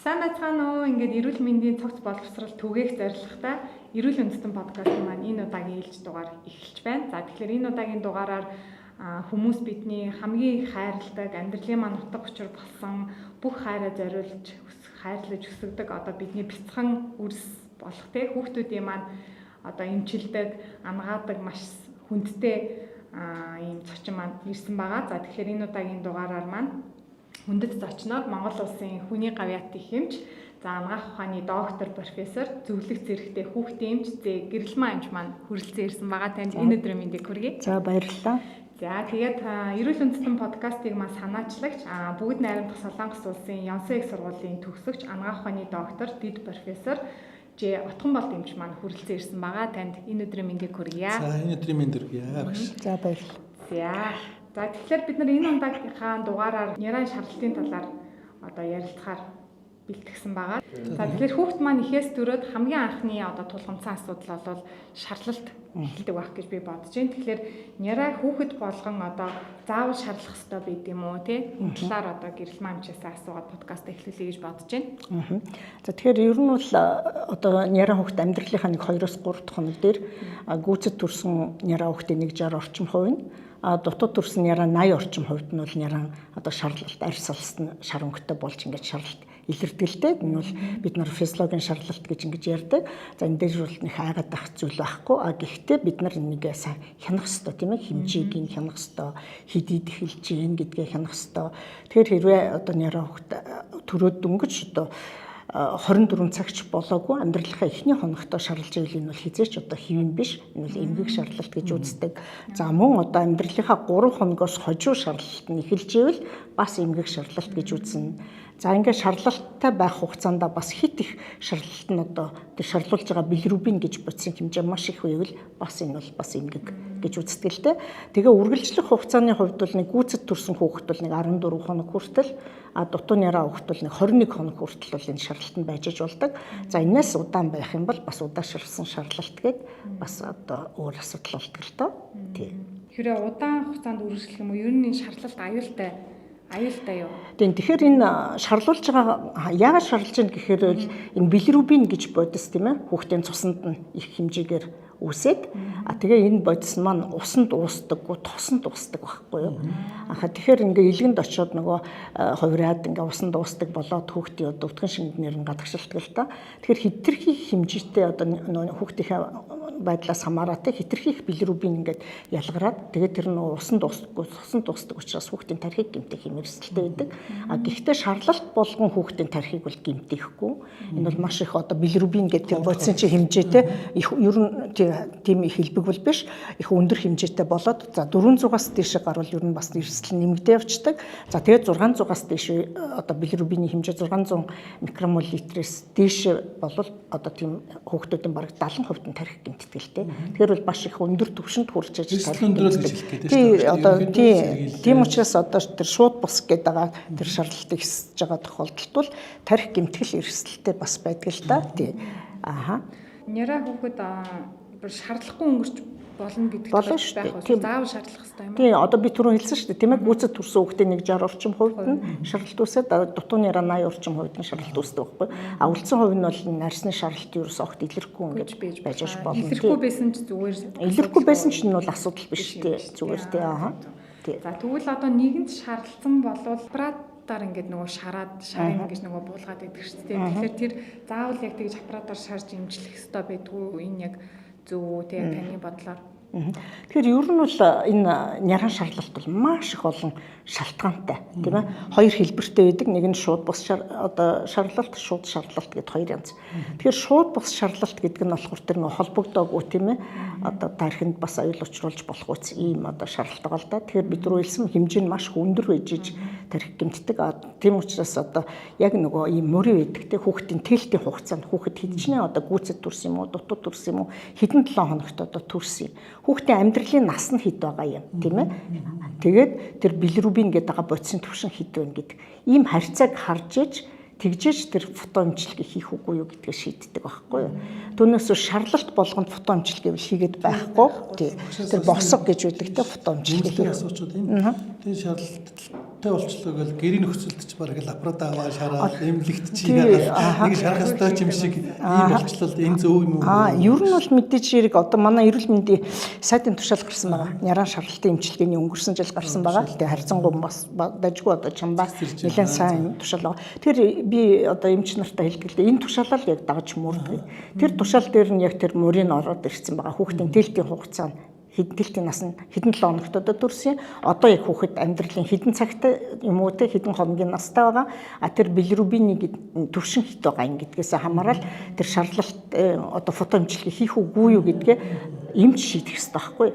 Сайн байцгаана уу? Ингээд эрүүл мэндийн цогц боловсрал түгээх зорилготой эрүүл үндэстэн подкаст маань энэ удаагийн ээлж дугаар эхэлж байна. За тэгэхээр энэ удаагийн дугаараар хүмүүс бидний хамгийн хайрладаг, амьдралын маань утга учир болсон бүх хайраа зориулж хайрлаж өсгдөг одоо бидний бяцхан үрс болох те хүүхдүүдийн маань одоо эмчилдэг, амгаадаг маш хүндтэй ийм зочин маань ирсэн байгаа. За тэгэхээр энэ удаагийн дугаараар маань хүндэт зочноор Монгол улсын хүний гавьяатын хэмж, за амгаах ухааны доктор, профессор, зөвлөх зэрэгтэй хүүхдийн эмч, гэрэл маан эмч маань хүрэлцэн ирсэн байгаа. Танд энэ өдрийн мэндийг хүргэе. За баярлалаа. За тэгээд эрүүл үндэстэн подкастыг маань санаачлагч, бүгд найрамдах Солонгос улсын Ёнсон их сургуулийн төгсөгч, амгаах ухааны доктор, дэд профессор Отгонболд эмч маань хүрэлцэн ирсэн байгаа. Танд энэ өдрийн мэндийг хүргье. За энэ өдрийн мэнд хүргье. За баярлалаа. За тэгэхээр бид нар энэ удаагийнхаа дугаараар нярайн шарлалтын талаар одоо ярилцахаар бэлтгэсэн байгаа. За тэгэхээр хүүхд маань ихээс төрөөд хамгийн анхны одоо тулгамцсан асуудал бол шарлалт эхэлдэг байх гэж би бодож байна. Тэгэхээр нярай хүүхэд болгон одоо заавал шарлах хэрэгтэй байд юм уу те? Энэ талаар одоо гэрэл маамчаасаа асуугаад подкаст эхлүүлэе гэж бодож байна. За тэгэхээр ер нь бол одоо нярай хүүхэд амьдралынхаа нэг 2-3 дахь хоног дээр гүйцэд төрсэн нярай хүүхдийн 160 орчим хувь нь дутуу төрсэн няраа 80 орчим хувьд нь бол няраа одоо шарлалт арьс олсон шар өнгөтэй болж ингэж шарлалт илэрдэлтэй. Энэ бол бид нар физиологийн шарлалт гэж ингэж ярьдаг. За энэ дээр бол нэг айгаад байх зүйл байхгүй. Гэхдээ бид нар энийг сайн хянах хэрэгтэй тийм ээ, хэмжээг нь хянах хэрэгтэй, хэдийд эхэлж гин гэдгээ хянах хэрэгтэй. Тэгэхээр хэрвээ одоо няраа хүүхэд төрөөд дөнгөж одоо 24 цагч болоогүй амьдралынхаа эхний хоногтой шарлаж ийл энэ бол хизээч одоо хэвэн биш. Энэ бол эмгэг шарлалт гэж үздэг. За мөн одоо амьдралынхаа 3 хоногоос хожуу шарлалт нь эхэлж ивэл бас эмгэг шарлалт гэж үзнэ. За ингээд шарлалттай байх хугацаанд бас хит их шарлалт нь одоо тэр шарлуулж байгаа билирубин гэж бодсон хэмжээ маш их байвал бас энэ бол бас эмгэг гэж үздэг л дээ. Тэгээ үргэлжлэх хугацааны хувьд бол нэг гүйцэд төрсэн хүүхэд бол нэг 14 хоног хүртэл дутуу няраа хүүхэд бол нэг 21 хоног хүртэл бол энэ шарлалт нь байж болдог. За энэс удаан байх юм бол бас удаашрсан шарлалт гээд бас одоо өөр асуудал болдог л доо. Тийм. Тэгэхээр удаан хугацаанд үргэлжлэх юм уу? Ер нь энэ шарлалт аюултай юу? Тэгэхээр энэ шарлуулж байгаа яагаад шарлж байна гэхээр энэ билирубин гэж бодис тийм ээ хүүхдийн цуснд нь их хэмжээгээр үсээд тэгээ энэ бодис маань усанд уусдаггүй тосонд уусдаг байхгүй юу? Тэгэхээр ингээ илгэнд очиод нөгөө хувраад ингээ усанд уусдаг болоод хүүхдийн одоо өтгөн шингэнээр нь гадагшилдаг л та. Тэгэхээр хитрхи хэмжээтэй одоо хүүхдийнхээ байдлаас хамаараа те хитрхи их билирубин ингээд ялгараад тэгээд тэр нь усанд уусдаггүй цусанд уусдаг учраас хүүхдийн тархийг гэмтэх хэмэрсэлтэй байдаг. Гэхдээ шарлалт болгон хүүхдийн тархийг бол гэмтэхгүй. Энэ бол маш их одоо билирубин гэдэг бодсон чи хэмжээтэй их ер нь тийм их хэлбэг бол биш. Их өндөр хэмжээтэй болоод за 400-аас дээш гарвал ер нь бас эрсдэл нэмэгдээ явцдаг. За тэгээд 600-аас дээш одоо билирубины хэмжээ 600 микромол литрээс дээш болвол одоо тийм хүүхдүүдийн бараг 70% нь тархих гэмтдэг л дээ. Тэгэхээр бол маш их өндөр түвшинд хүрч иж тархих гэмтдэг. Тийм учраас одоо тэр шууд бус гэдэг байгаа тэр шарлалтыг хэсэж байгаа тохиолдолд бол тархих гэмтгэл эрсдэлтэй бас байдаг л да. Тий. Няраа хүүхэд шаарлахгүй өнгөрч болно гэдэг байх уу? Заавал шаарлах хэрэгтэй юм уу? Тийм, одоо би түрүү хэлсэн шүү дээ, тийм ээ, гүйцэд төрсэн хүүхдийн 160 орчим хувьд нь шарлалт үүсээд дутуу няраа 80 орчим хувьд нь шарлалт үүсдэг байхгүй. Үлдсэн хувь нь бол нарсны шарлалт ерөөс огт илэрхгүй ингэж байж болно. Илэрхгүй байсан ч зүгээр. Илэрхгүй байсан ч нь бол асуудал биш тий, зүгээр тий. За тэгвэл одоо нэгэнд шарлалцсан болвол аппаратаар ингээд нөгөө шарын ингэж нөгөө буулгаад идэх шүү дээ. Тэгэхээр тэр заавал яг тэгж аппаратаар шарж имжлэх хэрэгтэй байдгүй. Энэ яг зөв үү те таны бодлоор? Тэгэхээр ер нь бол энэ няран шарлалт бол маш их олон шалтгаантай тийм ээ. Хоёр хэлбэртэй байдаг. Нэг нь шууд бус шарлалт, шууд шарлалт гэдэг хоёр янз. Тэгэхээр шууд бус шарлалт гэдэг нь болохоор тэр нэг холбогдоогүй тийм ээ. Одоо тархинд бас аюул учруулж болох үс ийм одоо шарлалт байгаа л да. Тэгэхээр бид рүү хэлсэн хэмжээ нь маш өндөр байж тархи гэмтдэг. Тийм учраас одоо яг нөгөө ийм мөрөө байдаг тийм хүүхдийн тээлтийн хугацаанд хүүхэд хэдчнээ одоо гүйцэд төрсөн юм уу, дутуу төрсөн юм уу, хэдэн 7 хоногт одоо төрсөн юм. Хүүхдийн амьдралын нас нь хэд байгаа юм тийм ээ. Тэгээд тэр билирубин гэдэг байгаа бодисын түвшин хэд байна гэдэг. Ийм харьцааг харж иж тэгжээж тэр фото имчилгээ хийх үгүй юу гэдгийг шийддэг байхгүй юу. Түүнээс шарлалт болгонд фото имчилгээ хийгээд байхгүй. Тэр босго гэж үүдэг те фото имчилгээ хийх. Тийм шарлалт хоттой болчлоо гэл гэрийн нөхцөлд ч бараг лапрада аваа шараад эмнэлэгт чи яагаад нэг шарах ёстой юм шиг ийм болчлол энэ зөв юм уу? Ер нь бол мэдээж хэрэг одоо манай эрүүл мэндийн сайдын тушаал гарсан байгаа. Няран шаргалтын эмчилгээний өнгөрсөн жил гарсан байгаа. Тэгээ харьцангуй бас дажгүй одоо чамбаа нэлээд сайн тушаал байгаа. Тэгэхээр би одоо эмч нартай хэлдэг л энэ тушаалаа л яг дагаж мөрдөг. Тэр тушаал дээр нь яг тэр мөрийн ороод ирсэн байгаа. Хүүхдийн тэлтийн хугацаа нь хэдэлтийн нас нь хэдэн 7 хоногтод төрсөн. Одоо яг хүүхэд амьдралын хэдэн цагт юм уу те хэдэн хоногийн настай байгаа. Тэр билирубины төвшин хит байгаа ингэдгээс хамаарал тэр шаарлалт одоо фото имчилгээ хийх үгүй юу гэдгээ эмч шийдэх хэрэгтэй байхгүй.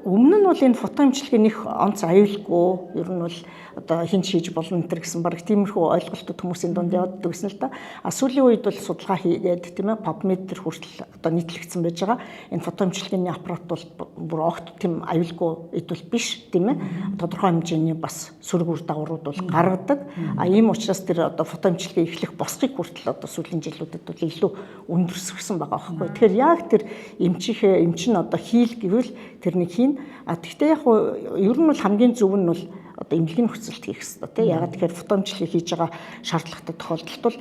Өмнө нь бол энэ фото имчилгээ нэг онц аюулгүй ер нь бол одоо хин хийж болно энэ гэсэн баг тиймэрхүү ойлголтод хүмүүсийн дунд явдаг гэсэн л да. Сүүлийн үед бол судалгаа хийгээд тийм ээ PubMed төр хүртэл одоо нийтлэгдсэн байж байгаа. Энэ фото имчилгээний аппарат бол бүр огт тийм аюулгүй эдвэл биш тийм ээ. Тодорхой хэмжээний бас сөрөг үр дагаврууд бол гаргадаг. Ийм учраас тэр одоо фото имчилгээ эхлэх босхийг хүртэл одоо сүүлийн жилүүдэд бол илүү өндөрсгсөн байгаа байхгүй. Тэгэхээр яг тэр эмч нь одоо хийл гэвэл тэр нэг хийн. Тэгтээ яг ер нь бол хамгийн зөв нь бол одоо эмнэлгийн нөхцөлд хийх хэрэгтэй тийм. Ягаад тэгэхээр фото имчилгээ хийж байгаа шаардлагатай тохиолдолд бол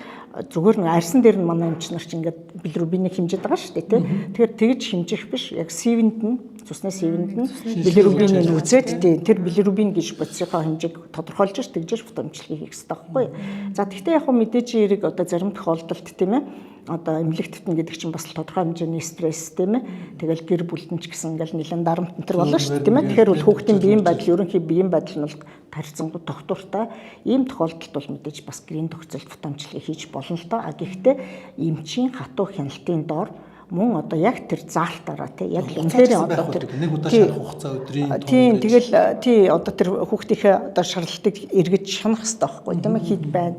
зүгээр нэг арьсан дээр нь манай эмч нар ч ингээд билирубинийг хэмжиж байгаа шүү дээ тийм. Тэгэхээр тэгж хэмжих биш. Яг CV-нд нь цусны CV-нд нь билирубиныг үзээд тийм тэр билирубин гэж бодисынхаа хэмжээг тодорхойлж тэгжээж фото имчилгээ хийх хэрэгтэй байхгүй. За тэгтээ яг мэдээж хэрэг одоо зарим тохиолдолд тийм ээ одоо эмнэлэг төвтөн гэдэг чинь бас тодорхой хэмжээний стресс тийм ээ. Тэгэл гэр бүлтэн ч гэсэн ингээл нэлээд дарамт энэ төр болно шүү дээ тийм ээ. Тэгэхээр бол хүүхдийн биеийн байдал ерөнхий биеийн байдал нь бол харьцангуй тогтвортой. Ийм тохиолдолд бол мэдээж бас гэрийн төгсөлт фото имчилгээ хийж болно л доо. Гэхдээ эмчийн хатуу хяналтын доор мөн одоо яг тэр заалтаараа тий яг үнээр одоо тэр нэг удаа шарах хугацаа өдрийн тийм тэгэл тий одоо тэр хүүхдийнхээ одоо шарлалтыг эргэж шанах хэрэгтэй байхгүй тийм ээ хэд байна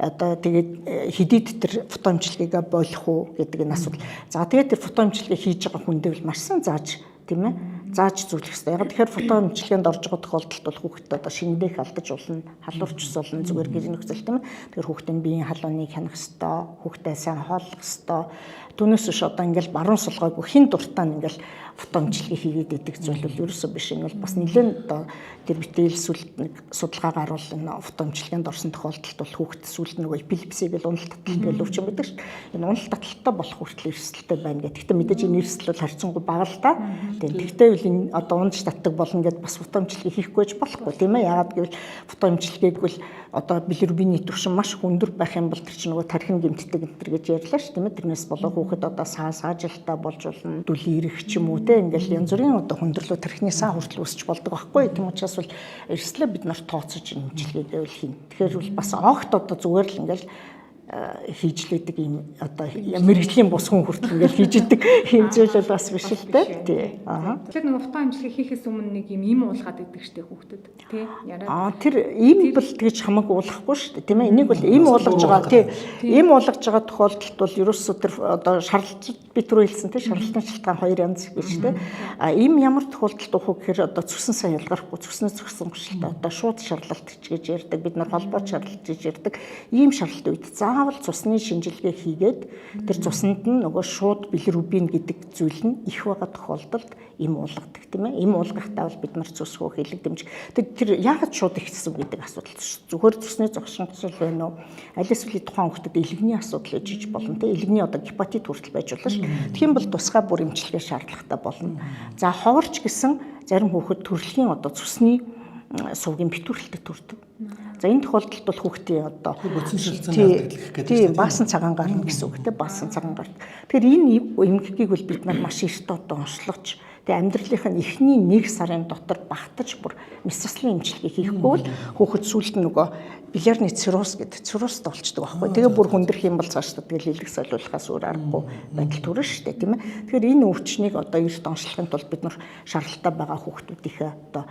одоо тэгээд хэдийд тэр фото имчилгээгээ болох уу гэдэг энэ асуудал. За тэгээд тэр фото имчилгээ хийж байгаа хүндээ бол маш сайн зааж тийм ээ зааж зүйлэх хэрэгтэй. Яг тэгэхээр фото имчилгээнд орж байгаа тохиолдолд бол хүүхдэд одоо шингээх алдаж болно, халуурч болно зүгээр гэрийн нөхцөл тийм ээ. Тэгэхээр хүүхдийн биеийн халууныг хянах хэрэгтэй, хүүхдээ сайн хооллох хэрэгтэй. Түүнээс биш одоо ингээл баруун сулгаагүй хин дуртаа ингээл фото имчилгээ хийгээд идэг зүйл бол ерөөсөө биш. Энэ бол бас нэлээд одоо тэр битэл сүлд нэг судалгаагаар бол энэ фото имчилгээнд орсон тохиолдолд бол хүүхд сүлд нөгөө эпилепси гэж унал таталт гэж өвчин байдаг шүү. Энэ унал таталттай болох хүртэл эрсдэлтэй байна гэх. Гэхдээ мэдээж энэ эрсдэл бол харьцангуй бага л да. Тэгтээ бол энэ одоо унаж татдаг болно гэдээ бас фото имчилгээ хийхгүй ч болохгүй тийм ээ. Яагаад гэвэл фото имчилгээг бол одоо билирубины төвшин маш өндөр байх юм бол тэр чинь нөгөө тархин гэмтдэг энэ төр гэж ярьлаа шүү тийм ээ. Тэрнээс болоо хүүхэд одоо саажилтаа болж болно. Дүл ирэх ч юм уу те ингээл янз бүрийн одоо хүндрэлөө тархины саа хүртэл үүсч болдог байхгүй. Тийм учраас бол эрсдлээ бид нар тооцож имчилгээгээ бол хийн. Тэгэхээр бол бас огт одоо зүгээр л ингээл хийжлээдэг юм одоо мэрэгжлийн бус хүн хүртэл ингээл хийж идэг хэмжээл бас биш л дээ. Тий. Тэгэхээр нөгөө фото имчилгээ хийхээс өмнө нэг юм уулгаад идэг штеп хүүхдэд тий яриад. Тэр им бол тэгж хамаагүй уулахгүй шүү дээ тийм ээ. Энийг бол им уулгаж байгаа тий. Им уулгаж байгаа тохиолдолд бол ерөөсөө тэр одоо шарлалт би түрүү хэлсэн тий шарлалтын шалтгаан хоёр янз биш тий. Им ямар тохиолдолд уух гэхээр одоо цусан сайн ялгарахгүй цуснаас зогсон гэрчлээ одоо шууд шарлалт гэж ярьдаг. Бид нар холбоо шарлалт гэж ярьдаг. Ийм шарлалт үед заавал цусны шинжилгээ хийгээд тэр цуснд нь нөгөө шууд билирубин гэдэг зүйл нь их байгаа тохиолдолд им уулгадаг тийм ээ. Им уулгахтаа бол бид нар цус хөө хэлэг дэмжих. Тэр яагаад шууд ихсэн гэдэг асуудал. Зүгээр цусны зогсонцол байна уу? Аль эсвэл тухайн хүүхдэд илгэний асуудал ижиж болно тийм ээ. Илгэний одоо гепатит хүртэл байж болно шүү. Тэгэх юм бол тусгай бүр эмчилгээ шаардлагатай болно. За ховорч гэсэн зарим хүүхэд төрөлхийн одоо цусны сувгийн битүүрэлтэд төрдөг. За энэ тохиолдолд бол хүүхдийн одоо тийм баасан цагаан гарна гэсэн үг тийм баасан цагаан гарна. Тэгэхээр энэ эмгэгийг бол бид нар маш эрт одоо онцлогч тэгээ амьдралынх нь эхний 1 сарын дотор багтаж бүр месослын эмчилгээ хийхгүй бол хүүхэд сүүлд нь нөгөө билиарны цирроз гэдэг циррозд болчдөг байхгүй. Тэгээ бүр хүндрэх юм бол цааш та тэгэл хэлэх солиулахаас өөр аргагүй байдал төрнө шүү дээ тийм ээ. Тэгэхээр энэ өвчнийг одоо эрт онцлохын тулд бид нар шаардлагатай байгаа хүүхдүүдийнхээ одоо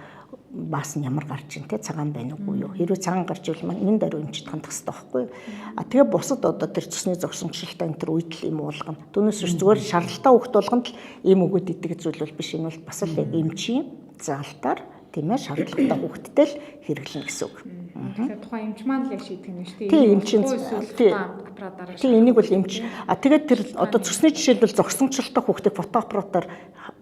баас нь ямар гарч ин те цагаан байна уугүй юу. Хэрвээ цагаан гарч ивэл энэ даруй эмчд хандах хэрэгтэй байхгүй. Тэгээ бусад одоо тэр цусны зогсонгочлолтой энэ төр үед л юм уулгана. Түүнээс биш зүгээр шаардлагатай хүүхд болгонд л ийм өгөөд идэг зүйл бол биш. Энэ бол бас л эмчийн заалтаар тийм ээ шаардлагатай хүүхдтэй л хэрэглэнэ гэсэн үг. Тэгэхээр тухайн эмч маань л яг шийдэх нь шүү дээ. Тийм эмчийн аппаратаар. Тийм энийг бол эмч. Тэгээд тэр одоо цөсний жишээлбэл зогсончлолтой хүүхдийг фотоаппаратаар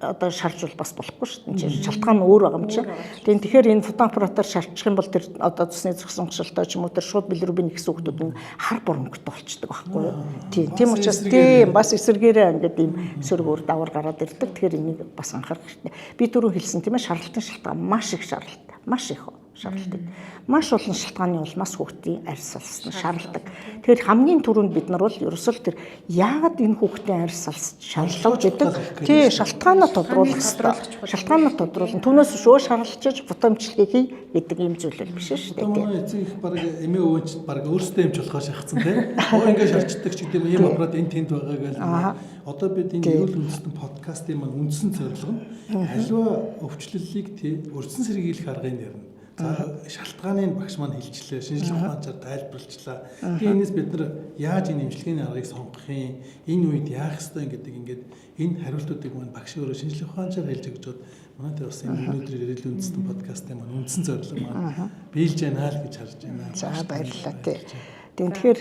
одоо шаржуул бас болохгүй шүү дээ. Шалтгаан нь өөр байгаа юм чинь. Тийм тэгэхээр энэ фотоаппаратаар шарчих юм бол тэр одоо цөсний зогсончлолтой ч юм уу тэр шууд билирубин ихсэн хүүхдүүд нь хар бурамгтай болчдөг байхгүй юу? Тийм учраас тийм бас эсэргээрээ ингээд ийм эсэргүүр давар гараад ирдэг. Тэгэхээр энийг бас анхаарах хэрэгтэй. Би түрүү хэлсэн тийм ээ шаргалтын шалтгаан маш их шаардлагатай. Маш их шаардлагатай. Маш олон шалтгааны улмаас хүүхдийн арьс салсан шаардлагатай. Тэгэхээр хамгийн түрүүнд бид нар бол ерөөсөө тэр яагаад энэ хүүхдийн арьс салс шаардлагатай гэдэг тий шалтгаанаа тодруулах хэрэгтэй. Шалтгаанаа тодруулна. Түүнээс шөө шарлалж фотомчлэгээ хий гэдэг юм зүйл биш шүү дээ. Манай эцэг их баг эмээ өвөнч баг өөрсдөө эмч болохоо шахацсан тий. Ингээд шарчдаг ч гэдэм юм аппарат энэ тэнд байгаа гэж. Одоо бид энэ эрүүл үндэстэн подкастын маань үндсэн зорилго нь аливаа өвчлөлийг тий өрсөн сэргийлэх аргыг нэрнэ. За шалтгааныг багш маань хэлжлээ, шинжилгээ ухаанчаар тайлбарлажлаа. Тэгээ энэс бид нар яаж энэ эмчилгээний аргыг сонгох юм, энэ үед яах ёстой гэдэг ингээд энэ хариултуудыг маань багш өөрөө шинжилгээ ухаанчаар хэлж өгч чод манай тэр бас энэ өнөөдрийн эрүүл үндэстэн подкастын маань үндсэн зорилго маань биелж байна л гэж харж байна. За баярлалаа тий. Тэгэхээр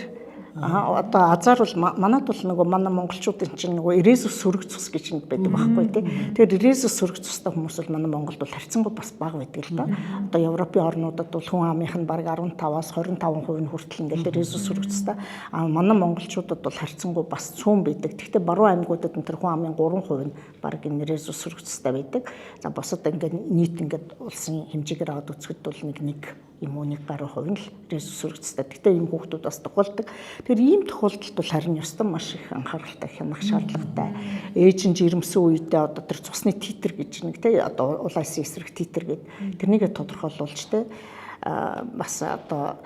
одоо азар бол манад бол нөгөө манай монголчуудын чинь нөгөө Резус сөрөг цус гэж нэг байдаг байхгүй тий. Тэгэхээр Резус сөрөг цустай хүмүүс бол манай Монголд бол харьцангуй бас бага байдаг л да. Одоо Европын орнуудад бол хүн амынх нь бараг 15-аас 25% нь хүртэл ингээд Резус сөрөг цустай. Манай монголчуудад бол харьцангуй бас цөөн байдаг. Гэхдээ баруун аймагуудад энэ хүн амын 3% нь бараг энэ Резус сөрөг цустай байдаг. За босод ингээд нийт ингээд улсын хэмжээгээр аваад үзэхэд бол нэг иммуник гаруй хувь нь л Резус сөрөг цустай. Гэхдээ ийм хүүхдүүд бас тохиолдог. Тэгэхээр ийм тохиолдолд бол харин ёстой маш их анхааралтай хянах шаардлагатай. Ээж нь жирэмсэн үедээ одоо тэр цусны титр гэж нэг тий одоо улаасан эсрэг титр гэдэг тэрнийг тодорхойлуулж тий бас одоо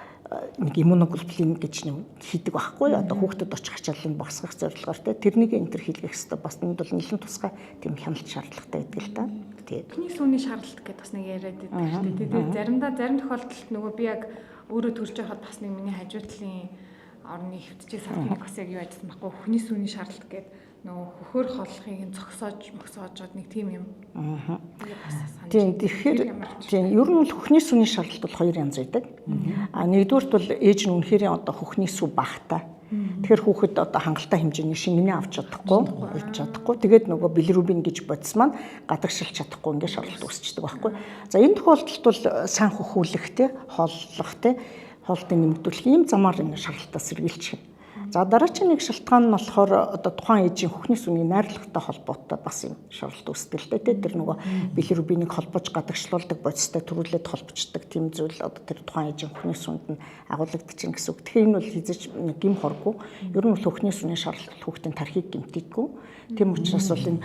нэг иммуноглобулин гэж нэг хийдэг байхгүй одоо хүүхдэд очих ачааллыг босгох зорилгоор тий тэрнийг энэ төр хийлгэх хэрэгтэй бас энэ бол нэлээд тусгай тийм хяналт шаардлагатай байдаг л да. Хүний сүүний шаардлагат гэдэг бас нэг яриад байдаг шүү дээ. Тэгээд зарим тохиолдолд нөгөө би яг өөрөө төрж байхад бас нэг миний хажуу талын орны хөвтчээ салхиныг бас яг юу ажилласан байхгүй хүний сүүний шаардлага гэдэг нөгөө хөхөр холхыг мөксоожод нэг тийм юм. Тийм тэгэхээр тийм ер нь бол хөхний сүүний шаардлага бол хоёр янз байдаг. Нэгдүгürt бол ээж нь үнэхээр одоо хөхний сүү багтай. Тэгэхээр хүүхэд одоо хангалттай хэмжээний шингэнээ авч чадахгүй. Тэгээд нөгөө билирубин гэж бодис маань гадагшилж чадахгүй ингээд шаардлагат үүсчдэг байхгүй. За энэ тохиолдолд бол сайн хөхүүлэх те хооллох те хоолтыг нэмэгдүүлэх ийм замаар ингэ шаардлагатаа сэргийлчих юм. За дараагийн нэг шалтгаан нь болохоор одоо тухайн ээжийн хөхний сүний найрлагатай холбоотой бас юм шаардлагат үүсдэг л дээ. Тэр нөгөө билирубиныг холбож гадагшлуулдаг бодистой төрүүлээд холбочдөг тийм зүйл одоо тэр тухайн ээжийн хөхний сүнд нь агуулгадчихин гэсэн үг. Тэгэхээр энэ бол хязгаарч нэг гим хоргүй. Ер нь бол хөхний сүний шаардлагат хүүхдийн тархийг гэмтээдгүй. Тийм учраас бол энэ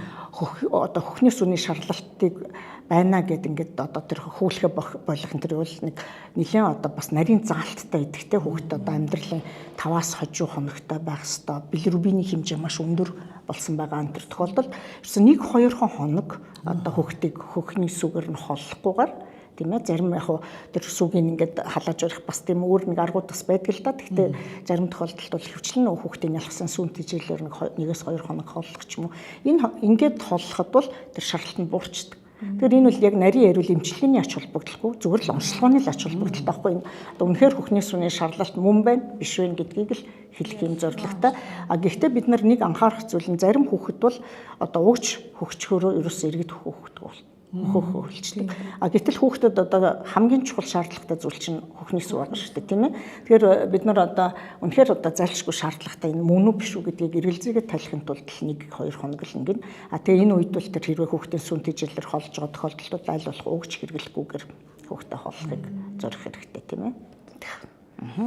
одоо хөхний сүний шаардлагатыг байна гэд ингээд одоо тэр хөвлөхө болох энэ тэр бол нэг нэлээд одоо бас нарийн заалттай идэхтэй хүүхдэд одоо амьдралын 5-аас хожуу хоногтой байх хэвээр билирубины хэмжээ маш өндөр болсон байгаа энэ төр тохиолдолд ерөөсөө 1-2 хоног одоо хүүхдийг хөхний сүгээр нь холлохгүйгээр тийм ээ зарим яг тэр сүгийн ингээд халааж өрөх бас тийм өөр нэг аргууд бас байдаг л да. Гэхдээ зарим тохиолдолд бол хөвчлэн хүүхдийн ялгсан сүүн тижээлээр 1-2 хоног холлох ч юм уу энэ ингээд холлоход бол тэр шаардлагат нь буурчдаг. Тэгэхээр энэ бол яг нарийн эрүүл эмчилгээний ач холбогдолгүй зүгээр л онцлогооны ач холбогдолтой байхгүй энэ одоо үнэхээр хөхний сүний шаардлагат мөн байна биш вэ гэдгийг л хэлэх юм зорилготой. Гэхдээ бид нар нэг анхаарах зүйл нь зарим хүүхэд бол одоо угж хөгчхөөрөө ерөөсөө иргэд хүүхэд бол хөхөөлжтэй. Гэтэл хүүхдэд одоо хамгийн чухал шаардлагатай зүйл чинь хөхний сүв байгаа шүү дээ тийм ээ. Тэгэхээр бид нар одоо үнэхээр одоо зайлшгүй шаардлагатай энэ мөн үү биш үү гэдгийг эргэлзээгээ тайлахын тулд 1-2 хоног л ингэнэ. Тэгээ энэ үед бол тэр хэрвээ хүүхдийн сүн тижээлэр холж байгаа тохиолдолд аль болох угж хэрэглэхгүйгээр хүүхдээ холлохыг зорих хэрэгтэй тийм ээ.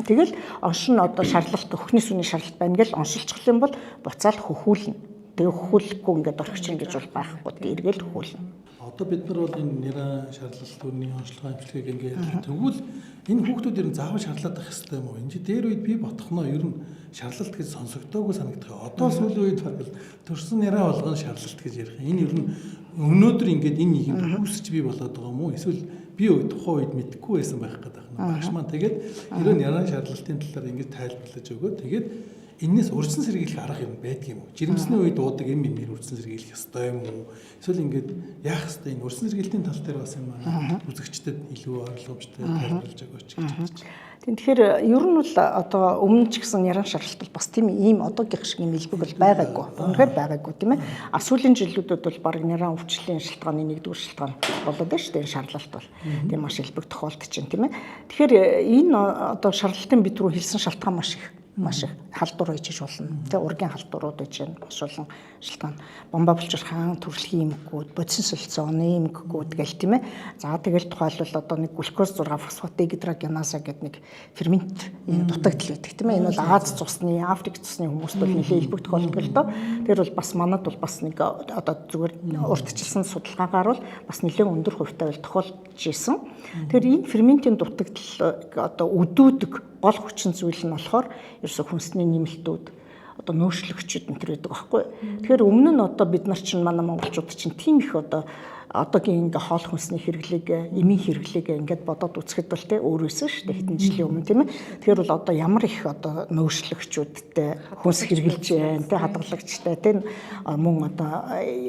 Тэгэл оншин одоо шаардлагатай хөхний сүний шаардлагат байна гэж оншилчих юм бол буцаал хөхүүлнэ. Тэгээ хөхүүлэхгүй ингээд орчих гэж бол байхгүй эргэл хөхүүлнэ. Одоо бид нар бол энэ нэраа шаардлагатай төрний онцлогоо эмчилгээг ингээд тэгвэл энэ хүүхдүүд ер нь заавал шаардлагатай байх хэрэгтэй юм уу? Энд чинь дээр үед би ботхноо ер нь шаардлагат гэж сонсогдоогүй санагдах. Одоо сүүлийн үед баг төрсөн нэраа болгон шаардлагат гэж ярих. Энэ ер нь өнөөдөр ингээд энэ нийгэмд үүсч бий болоод байгаа юм уу? Эсвэл би тухайн үед мэдэхгүй байсан байх гэдэг байна. Багш маань тэгээд ерөө нэраа шаардлагатын талаар ингээд тайлбарлаж өгөө. Тэгээд энэс урьдчилан сэргийлэх арга юм байдаг юм уу? Жирэмсний үед уудаг нэр урьдчилан сэргийлэх ёстой юм уу? Эсвэл ингээд яах ёстой энэ урьдчилан сэргийлтийн тал дээр бас юм үзэгчдэд илүү ойлгомжтой тайлбарлаж өгөөч гэж бодож байна. Тэгэхээр ер нь бол одоо өмнө ч гэсэн яран шаргалт бас тийм ийм одоогийн шиг юм илбэг бол байгаагүй. Үнэхээр байгаагүй тийм ээ. Сүүлийн жилүүдэд бол баг яран өвчлөлийн шалтгааны нэгдүгээр шалтгаан болоод байна шүү дээ. Шарлалт бол тийм маш илбэг тохиолдож байна тийм ээ. Тэгэхээр энэ одоо шарлалтын бид рүү хэлсэн шалтгаан маш их халдвар хийж болно. Тэ ургийн халдварууд гэж байна. Маш олон шалтгаан. Бомба булчир хаан төрөлхийн эмгэгүүд, бодис солилцооны эмгэгүүд гэл тийм ээ. За тэгэл тухайлбал одоо нэг глюкоз 6 фосфат дегидрогеназа гэдэг нэг фермент дутагдал байдаг тийм ээ. Энэ бол Аз цусны, Африк цусны хүмүүст бол нэлээд илбэг тохиолддог л доо. Тэр бол бас манад бол бас нэг одоо зүгээр урьдчилсан судалгаагаар бол бас нэлээд өндөр хувьтай бол тохиолдож исэн. Тэгэхээр энэ ферментийн дутагдал одоо өдөөдөг гол хүчин зүйл нь болохоор ерөөсө хүнсний нэмэлтүүд одоо нөөшлөгчд энэ төр байдаг байхгүй. Тэгэхээр өмнө нь одоо бид нар чинь манай монголчууд чинь тийм их одоогийн ингээ хоол хүнсний хэрэглээг, эмийн хэрэглээг ингээд бодоод үзэхэд бол тэ өөрөөсөө шүү дээ хэдэн жилийн өмнө тийм ээ. Тэгэхээр бол одоо ямар их одоо нөөшлөгчүүдтэй хүнс хэрэгжилж байна, тэ хадгалагчтай, тэ мөн одоо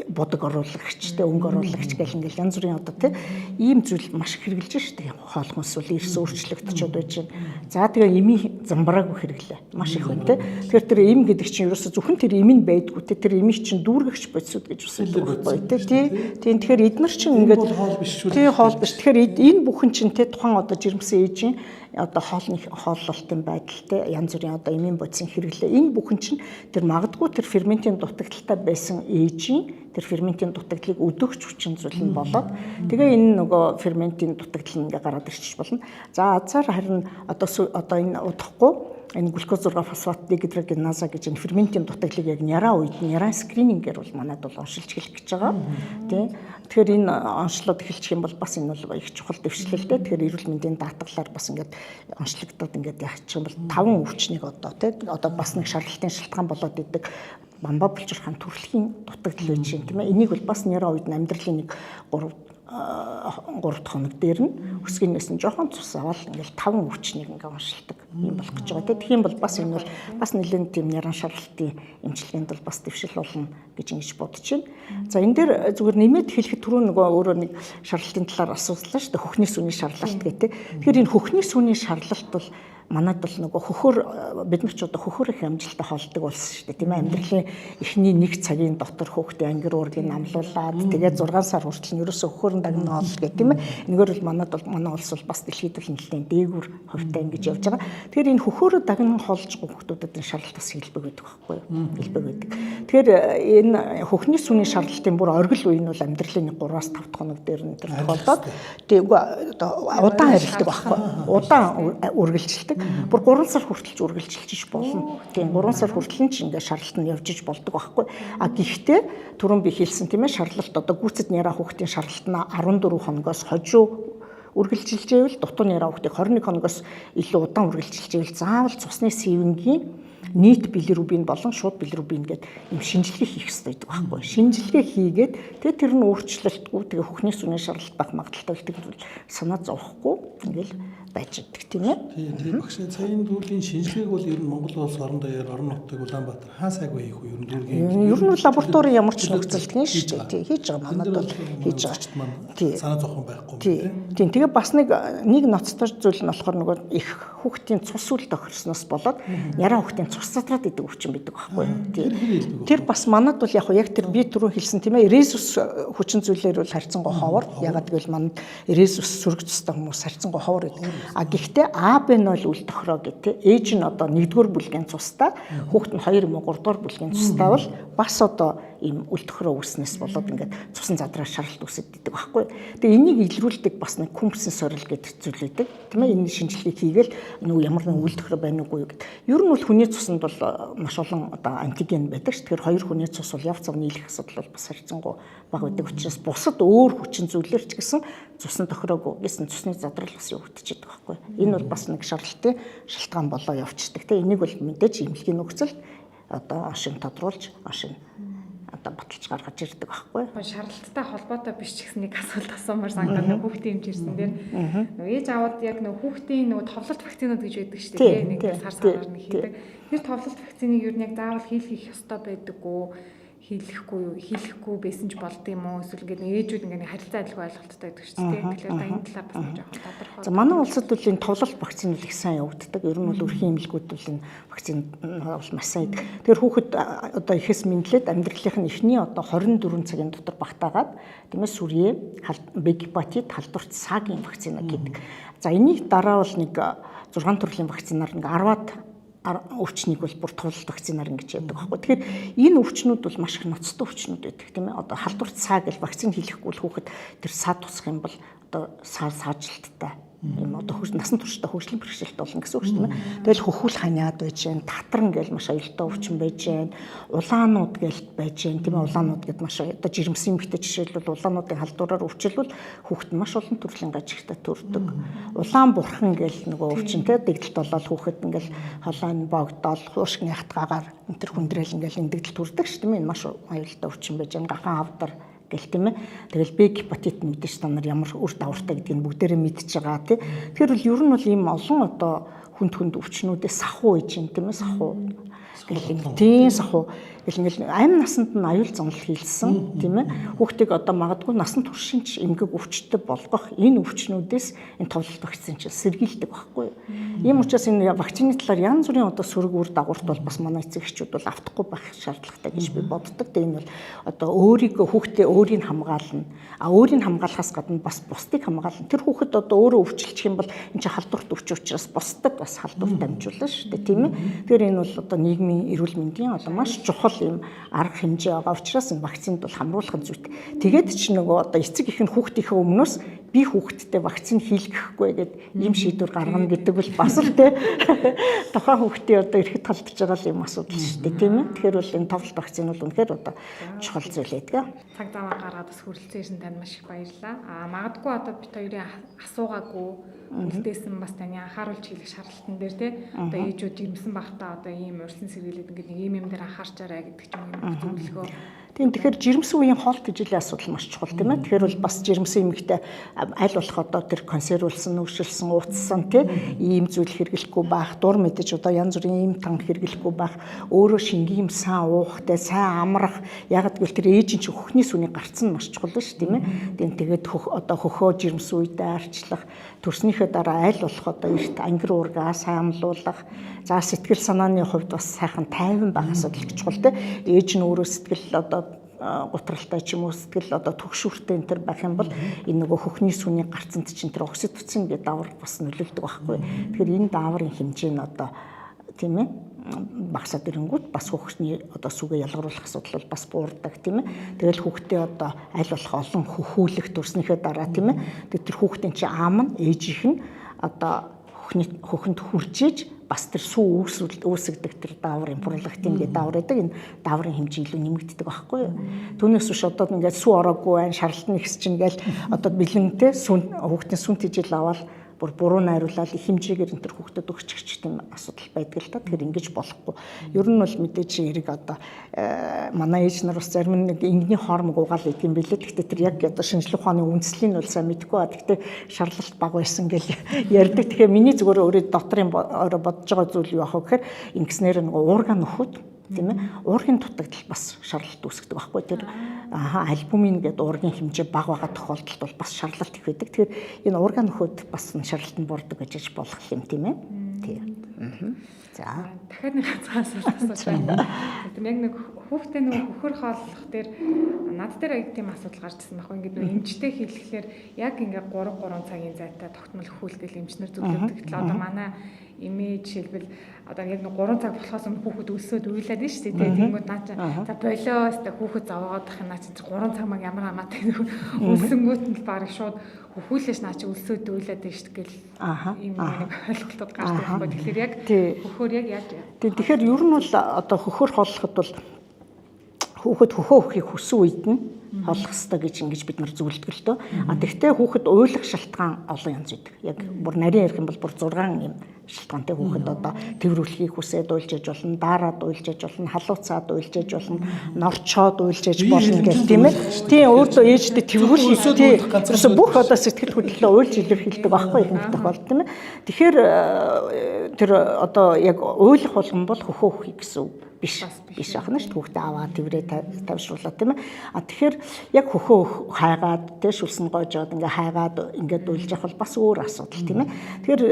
бодог оруулагчтай, өнгө оруулагч гэл ингээл янз бүрийн одоо тэ ийм зүйл маш их хэрэгжилж шүү дээ. Хоол хүнс бол эрс өөрчлөгдөж байж байна. За тэгээ эмийн замбраагүй хэрэглээ маш их байна тэ. Тэгэхээр тэр эм гэдэг чинь ерөөсө зөвхөн тэр эмийн байдгүй тэ тэр эмийг чинь дүүргэгч бодисууд гэж үсэлдэг байхгүй тэ. Тийм тэгэхээр эдгээр чинь ингээд хоол биш шүү. Тийм хоол биш. Тэгэхээр энэ бүхэн чинь тэ тухайн одоо жирэмсэн ээжийн одоо хооллолтын байдалтай янз бүрийн одоо эмийн бодисын хэрэглээ. Энэ бүхэн чинь тэр магадгүй тэр ферментийн дутагдaltaй байсан ээжийн тэр ферментийн дутагдлыг өдөөгч хүчин зүйл нь болоод тэгээ энэ нөгөө ферментийн дутагдал нь ингээ гараад ирчих болно. За азар харин одоо энэ удахгүй энэ глюкоз 6 фосфат дегидрогеназа гэж энэ ферментийн дутагдлыг яг няраа үед няраа скринингээр бол манайд бол оншилж эхлэх гэж байгаа. Тий. Тэгэхээр энэ онцлоод эхэлчих юм бол бас энэ бол их чухал дэвшлэлтэй. Тэгэхээр эрүүл мэндийн даатгалаар бас ингээд онцлогдоод ингээд яачих юм бол 5 өвчнийг одоо бас нэг шарлалтын шалтгаан болоод идэг бамба булчир хаан төрөлхийн дутагдал байж юм тийм ээ. Энийг бол бас няраа үед амьдралын нэг 3 хоног дээр нь өсгийнээс нь жоохон цус аваад ингээл 5 өвчнийг ингээ уншилдаг юм болох гэж байгаа. Тэгэх юм бол бас энэ бол бас нэлээд тийм яран шарлалтын эмчилгээнд бол бас дэвшил болно гэж ингэж бодож байна. За энэ дээр зүгээр нэмээд хэлэхэд түрүү нөгөө өөрөө нэг шарлалтын талаар асууслаа шүү дээ. Хөхний сүний шарлалт гэдэг. Тэгэхээр энэ хөхний сүний шарлалт бол манайд бол нөгөө хөхөр бид нар ч одоо хөхөр их амжилттай хоолдог болсон шүү дээ тийм ээ. Амьдралын эхний 1 цагийн дотор хүүхдээ ангир уургийг намлуулад тэгээд 6 сар хүртэл нь ерөөсөө хөхөрн дагна хоол гэх тийм ээ. Энэгээр бол манай улс бол бас дэлхийд бол нэлээд дээгүүр хувьтай ингэж явж байгаа. Тэгэхээр энэ хөхөөрөө дагнан хоолж хүүхдүүдэд энэ шарлалт бас хэлбэг байдаг байхгүй юу? Хэлбэг байдаг. Тэгэхээр энэ хөхний сүний шарлалтын бүр оргил үе нь бол амьдралын 3-5 хоног дээр нь тохиолдоод тэгээд удаан харилдаг байхгүй. Удаан үргэлжилдэг. Бүр 3 сар хүртэл үргэлжилж иж болно. Тийм 3 сар хүртэл нь ч ингээ шарлалт нь явж иж болдог байхгүй. Гэхдээ түрүүн би хэлсэн тийм ээ шарлалт одоо гүйцэд няраа хүүхдийн шарлалт нь 14 хоногоос хожуу үргэлжилж ивэл дутуу няраа хүүхдийг 21 хоногоос илүү удаан үргэлжилж ивэл заавал цусны сэвэнгийн нийт билирубин болон шууд билирубин гэдэг юм шинжилгээ хийх хэрэгтэй байдаг байхгүй. Шинжилгээ хийгээд тэгээ тэр нь өөрчлөлтгүй тэгээ хөхний сүний шарлалт байх магадaltaй гэдэг санаа зовхгүй ингээл байж идэх тийм ээ. Тийм багш цагийн дүүргийн шинжилгээг бол ер нь Монгол улс орон даяар орон нутгийг Улаанбаатар хаа сайгүй хийх вэ? Ер нь дүүргийн ер нь лаборатори ямар ч нөхцөлд хийн шүү дээ. Хийж байгаа манад бол хийж байгаа. Тийм санаа зовхон байхгүй юм тийм. Тэгээ бас нэг ноцтой зүйл нь болохоор нөгөө их хүүхдийн цус үл тохирсноос болоод яраа хүүхдийн цус задраад идэг өвчин байдаг байхгүй юу? Тэр бас манад бол яг тэр би түрүү хэлсэн тийм ээ. Резус хүчин зүйлээр бол харьцангуй ховор. Ягаад гэвэл манад резус сөрөг цустай хүмүүс харьцангуй ховор гэдэг. Гэхдээ АБ нь бол үл тохироо гэдэг. Ээж нь одоо 1-р бүлгийн цустай, хүүхэд нь 2 юм уу 3-р бүлгийн цустай бол бас одоо ийм үл тохироо үүснээс болоод ингээд цусан задраа шарлалт үүсэт идэг байхгүй. Тэгээ энийг илрүүлдэг бас нэг күмпсэн сорил гэдэг зүйл байдаг. Тийм ээ энэ шинжилгээг хийгээл нөгөө ямар нэгэн үл тохироо байна уугүй гэдэг. Ер нь бол хүний цуснд бол маш олон одоо антиген байдаг ш. Тэгэхээр 2 хүний цус бол явц авны нийлэх асуудал бол бас харьцангуй бага байдаг учраас бусад өөр хүчин зүйлэр ч гэсэн цусны тохироогүй гэсэн цусны задрал бас явагдчихэдэг байхгүй. Энэ бол бас нэг шарлалтын шалтгаан болоо явцдаг. Тэгээ энийг бол мэдээж эмнэлгийн нөхцөлд одоо ашиг тодруулж ашиг одоо баталж гаргаж ирдэг байхгүй. Шаардлагатай холбоотой биш ч гэсэн нэг асуулт асуумаар санагдана хүүхдийн хэмжирсэн дээр. Нөгөө ээж аваад яг нөгөө хүүхдийн нөгөө товлолт вакцинууд гэж байдаг шүү дээ. Нэг сар сараар нэг хийдэг. Тэр товлолт вакциныг юу нэг заавал хийх ёстой байдаггүй, хийхгүй байсан ч болд юм уу? Эсвэл ингээд ээжүүд ингээд харилцаа адилхан ойлголттой байдаг шүү дээ. Тэгэхээр та энэ талаар бас жоохон тодорхой. За манай улсад бол энэ товлолт вакцин бол их сайн явагддаг. Ер нь бол өрхийн эмнэлгүүд бол энэ вакцин бол маш сайн. Тэгэхээр хүүхэд одоо ихэс мэдлээд амьдралынх нь эхний одоо 24 цагийн дотор багтаагаад тиймээс сүрье, Б гепатит, халдварт саагийн вакцина гэдэг. За энийг дараа бол нэг 6 төрлийн вакцинаар нэг 10-аад өвчнийг бол бүр тулалт вакцинаар ингэж яадаг байхгүй. Тэгэхээр энэ өвчнүүд бол маш их ноцтой өвчнүүд байдаг тийм ээ. Одоо халдварт саа гэж вакцин хийхгүй бол хүүхэд тэр саа тусах юм бол одоо саажилттай юм одоо насан туршдаа хөгжлийн бэрхшээлт болно гэсэн үг шүү дээ. Тэгэл хөхүүл ханиад байж гэн, татран гэл маш аюултай өвчин байж гэн, улаанууд гэл байж гэн тийм ээ. Улаанууд гэд маш одоо жирэмсэн эмэгтэй жишээлбэл улаануудын халдвараар өвчлөл хүүхэд маш олон төрлийн гажигтай төрдөг. Улаан бурхан гэл нөгөө өвчнтэй дэгдэлт болоод хүүхэд ингээл холойн богдоол хуушгины хатгаагаар энэ төр хүндрээл ингээл эндэгдэл төрдөг шүү дээ. Энэ маш аюултай өвчин байж гэн, гахан авдар гэл тийм ээ. Тэгэл Б гепатит мэдээж та нар ямар үр дагавартай гэдгийг бүгдээрээ мэдж байгаа тий. Тэгэхээр бол ер нь бол ийм олон одоо хүнд өвчнүүдээс сахуу гэж юм тийм ээ. Сахуу гэл тийм сахуу гэл ингээл амь насанд нь аюул зонол хийлсэн тийм ээ. Хүүхдийг одоо магадгүй насан туршинч эмгэг өвчтөд болгох энэ өвчнүүдээс энэ товлолт вакцин чинь сэргийлдэг байхгүй юу. Ийм учраас энэ вакцины талаар янз бүрийн одоо сөрөг үр дагаварт бол бас манай эцэг эхчүүд бол автахгүй байх шаардлагатай гэж би боддог. Тэгээ энэ бол одоо өөрийгөө хүүхдээ өөрийг хамгаална. Өөрийг хамгаалахаас гадна бас бусдыг хамгаална. Тэр хүүхэд одоо өөрөө өвчлчих юм бол энэ чинь халдварт өвчин учраас бусдад бас халдвар дамжуулна шүү дээ тийм ээ. Тэгэхээр энэ бол одоо нийгмийн эрүүл мэндийн одоо маш чухал ийм арга хэмжээ байгаа учраас энэ вакцинд бол хамруулах зүйтэй. Тэгээд ч нөгөө одоо эцэг их нь хүүхдийнхээ өмнөөс би хүүхдтэй вакцин хийлгэхгүй гэд ийм шийдвэр гаргана гэдэг бол бас л тий тухайн хүүхдийн одоо ирэхэд талдж байгаа юм асуудал шүү дээ тийм ээ. Тэгэхээр бол энэ товлолт вакцин бол үнэхээр одоо чухал зүйл байдаг. Цаг зав гаргаад бас хүрэлцээсэн танд маш их баярлалаа. Магадгүй одоо бит хоёрын асуугаагүй үлдээсэн бас таны анхааруулж хэлэх шаардлагатан дээр тий одоо ээжүүд жирэмсэн багтаа одоо ийм урьсан сэргийлээд ингээд нэг ийм юм дээр анхаарчаарай гэдэг ч юм уу зөвлөгөө. Тийм тэгэхээр жирэмсэн үеийн хоолт ижилийн асуудал маш чухал тийм ээ. Тэгэхээр бол бас жирэмсэн эмэгтэй аль болох одоо тэр консервлсан, нүгшилсэн, ууцсан тийм ийм зүйл хэрэглэхгүй байх, дур мэдэж одоо янз бүрийн ийм танг хэрэглэхгүй байх, өөрөө шингийн сайн уухтай, сайн амрах. Яг гэвэл тэр ээжийн чинь хөхний сүний гарцсан маш чухал шүү тийм ээ. Тэгээд одоо хөхөө жирэмсэн үедээ арчлах, төрснийхээ дараа аль болох одоо эрт ангир уургаа сайн амлуулах. За сэтгэл санааны хувьд бас сайхан тайван байх асуудал чухал тийм. Ээж нь өөрөө сэтгэл одоо гутралтай ч юм уу сэтгэл одоо төгшүүртэй энэ төр байх юм бол энэ нөгөө хөхний сүний гарцанд чинь тэр окситоцин гэдэг давар бас нөлөөлдөг байхгүй. Тэгэхээр энэ даврын хэмжээ нь одоо тийм ээ багасаад ирэнгүүт бас хөхний одоо сүгээ ялгаруулах асуудал бол бас буурдаг тийм ээ. Тэгэл хүүхдээ одоо аль болох олон хөхүүлэх төрснийхээ дараа тийм ээ. Тэр хүүхдийн чинь аам нь ээжийнх нь одоо хөхөнд хүрчээж бас тэр сүү үүсгдэг тэр дааврын пролактин гэдэг даавар гэдэг энэ дааврын хэмжээ илүү нэмэгддэг байхгүй юу. Түүнээс биш одоо ингээд сүү ороогүй байх шаардлагатай нэгс чинь ингээл одоо бэлэнтэй сүн хүүхдийн сүн тижил аваад бүр буруу найруулаад их хэмжээгээр энэ төр хүүхдэд өгчих тийм асуудал байдаг л та. Тэгэхээр ингэж болохгүй. Ер нь бол мэдээж эрэг одоо манай ээж нар бас зарим нэг ингэний хормог угаал идэг юм билээ. Гэхдээ тэр яг одоо шинжлэх ухааны үндслийг нь бол сайн мэдэхгүй ба. Гэхдээ шаарлалт бага байсан гэл ярьдаг. Тэгэхээр миний зүгээр өөрөө дотрын бодож байгаа зүйл юу ах вэ гэхээр ингэснээр нэг уурга нөхөд тийм ээ уургийн дутагдал бас шаарлалт үүсгдэг байхгүй тэр альбумин гэдэг уургийн хэмжээ бага байгаа тохиолдолд бол бас шаарлалт их байдаг. Тэгэхээр энэ уурга нөхөд бас шаарлалт нь буурдаг гэж болох юм тийм ээ. Тийм. За дахиад нэг ганц асуулт байна. Тийм яг нэг хүүхдээ нэг хөхөр хооллох дээр над дээр аяг тийм асуудал гарч ирсэн байхгүй. Ингээд нэг эмчтэй хэлэхээр яг ингээд 3 цагийн зайтай тогтмол хөхүүлдэл эмчнэр зөвлөдөг. Тэгэл одоо манай эмээ жишээлбэл одоо яг нэг 3 цаг болохоос өмнө хүүхэд өлсөд уйлаад нь шүү дээ. Тэнгүүд наа чи за болоос та хүүхэд зовоогоодох юм наа чи 3 цаг маг ямар хамаатай өлсөнгүүт нь баг шууд хөхүүлээс наа чи өлсөд уйлаад нь шүү гэл ийм нэг ойлголтод гардаг байхгүй. Тэгэхээр яг хөхөр яг яаж вэ? Тэгэхээр ер нь бол одоо хөхөр хооллоход бол хүүхэд хөхөө өхийг хүссэн үед нь холох ёстой гэж ингэж бид нар зөвлөдөг л дөө. Тэгвэл хүүхэд уйлах шалтгаан олон янз байдаг. Яг бүр нарийн ярих юм бол бүр 6 юм шалтгаантай хүүхэд одоо тэрвэрлэхийг хүсээд уйлж ээж болно, daarаад уйлж ээж болно, халууцаад уйлж ээж болно, норчоод уйлж ээж болно гэх тийм ээ. Тийм өөртөө ээжтэй тэрвэрлэх тийм бүх одоо сэтгэл хөдлөлөө уйлж илэрхийлдэг байхгүй ихэнх тохиолдолд тийм ээ. Тэгэхээр тэр одоо яг уйлах болгон бол хөхөө хөхий гэсэн үг биш ахна шүү дээ. Хүүхдээ аваад тэрвэрээ тавьшруулаад тийм ээ. Тэгэхээр яг хөхөө хайгаад тийм шүлсэн гоожоод ингээ хайгаад ингээд уйлж явах бол бас өөр асуудал тийм ээ. Тэгэхээр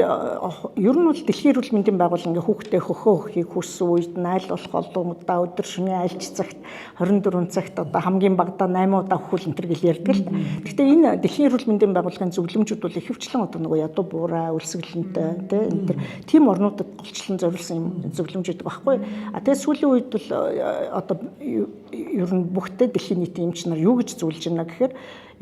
ер нь бол дэлхийн эрүүл мэндийн байгууллага ингээ хүүхдээ хөхөө хөхийг хүссэн үед нь аль болох олон удаа өдөр шөнийн альж цагт 24 цагт одоо хамгийн багадаа 8 удаа хөхүүл энэ төр гэл ярьдаг л. Гэхдээ энэ дэлхийн эрүүл мэндийн байгууллагын зөвлөмжүүд бол ихэвчлэн одоо нөгөө ядуу буурай, өлсгөлөнтэй тийм энэ төр тийм орнуудад голчлон зориулсан юм зөвлөмжүүд байхгүй. Тэгээ сүүлийн үед бол одоо ер нь бүгдээ дэлхийн нийтийн эмч нар юу гэж зөвлөж байна гэхээр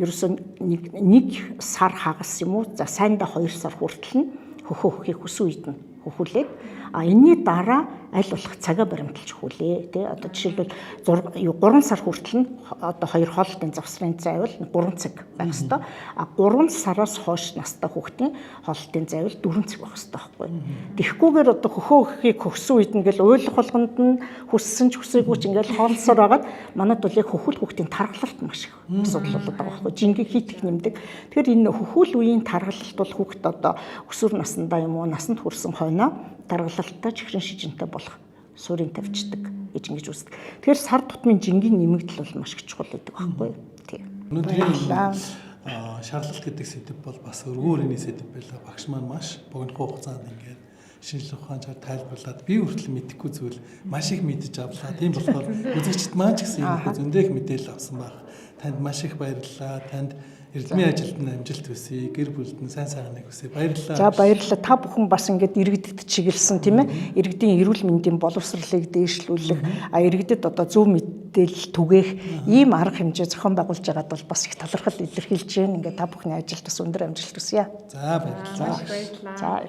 ерөөсөө нэг сар хагас юм уу за сайндаа 2 сар хүртэл нь хөхөө хөхийг хүсэн үед нь хөхүүлээд энэний дараа аль болох цагаа баримталж хөхүүлээ тий одоо жишээлбэл 3 сар хүртэл нь одоо 2 хоолтын завсрын зайвал 3 цаг байх ёстой. 3 сараас хойш настай хүүхдийн хоолтын зайвал 4 цаг байх ёстой байхгүй. Тэгэхгүйгээр одоо хөхөө хөхийг хөхсөн үед ингээл уйлах болгонд нь хүссэн ч хүсээгүй ч ингээл хоолсоор байгаад манайд бол яг хөхүүл хүүхдийн тархалт маш их асуудал болоод байгаа байхгүй. Жингийн хит их нэмдэг. Тэгэхээр энэ хөхүүл үеийн тархалт бол хүүхд одоо өсвөр насндаа юм уу насанд хүрсэн хойноо тархалттай чихрэн шижинтэй болох суурийг тавьчихдаг гэж ингэж үздэг. Тэгэхээр сар тутмын жингийн нэмэгдэл бол маш их чухал гэдэг байхгүй юу? Тийм. Өнөөдрийн шаарлалт гэдэг сэдв бол бас өргөөрийн сэдв байлаа. Багш маань маш богино хугацаанд ингээд шинжлэх ухаанчаар тайлбарлаад би хүртэл мэдэхгүй зүйл маш их мэдэж авлаа. Тийм болохоор үзэгчд маань ч гэсэн энэ зөндөх мэдээлэл авсан баг. Танд маш их баярлалаа. Танд эрдмийн ажилд нь амжилт хүсье, гэр бүлд нь сайн сайхныг хүсье. Баярлалаа. За баярлалаа. Та бүхэн бас ингээд иргэдэд чиглэсэн тийм ээ. Иргэдийн эрүүл мэндийн боловсролыг дээшлүүлэх, иргэдэд одоо зөв мэдээлэл түгээх ийм арга хэмжээ зохион байгуулж байгаад бол бас их талархал илэрхийлж байна. Ингээд та бүхний ажилд бас өндөр амжилт хүсье. За баярлалаа. За.